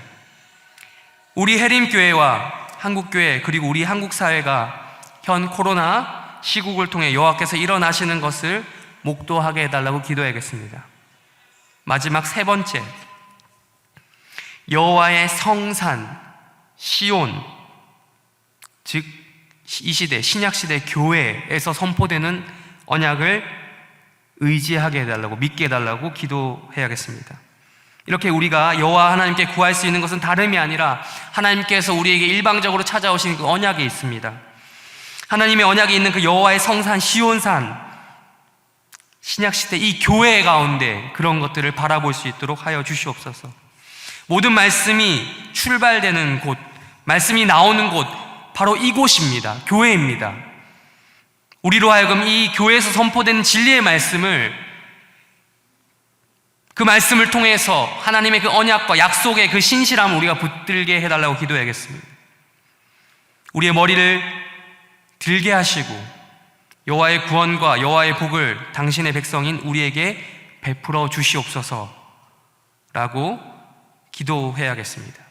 우리 해림교회와 한국교회, 그리고 우리 한국사회가 현 코로나 시국을 통해 여호와께서 일어나시는 것을 목도하게 해달라고 기도해야겠습니다. 마지막 세 번째, 여호와의 성산 시온, 즉 이 시대, 신약시대 교회에서 선포되는 언약을 의지하게 해달라고, 믿게 해달라고 기도해야겠습니다. 이렇게 우리가 여호와 하나님께 구할 수 있는 것은 다름이 아니라 하나님께서 우리에게 일방적으로 찾아오신 그 언약이 있습니다. 하나님의 언약이 있는 그 여호와의 성산 시온산, 신약시대 이 교회 가운데 그런 것들을 바라볼 수 있도록 하여 주시옵소서. 모든 말씀이 출발되는 곳, 말씀이 나오는 곳, 바로 이곳입니다. 교회입니다. 우리로 하여금 이 교회에서 선포되는 진리의 말씀을, 그 말씀을 통해서 하나님의 그 언약과 약속의 그 신실함을 우리가 붙들게 해달라고 기도해야겠습니다. 우리의 머리를 들게 하시고 여호와의 구원과 여호와의 복을 당신의 백성인 우리에게 베풀어 주시옵소서라고 기도해야겠습니다.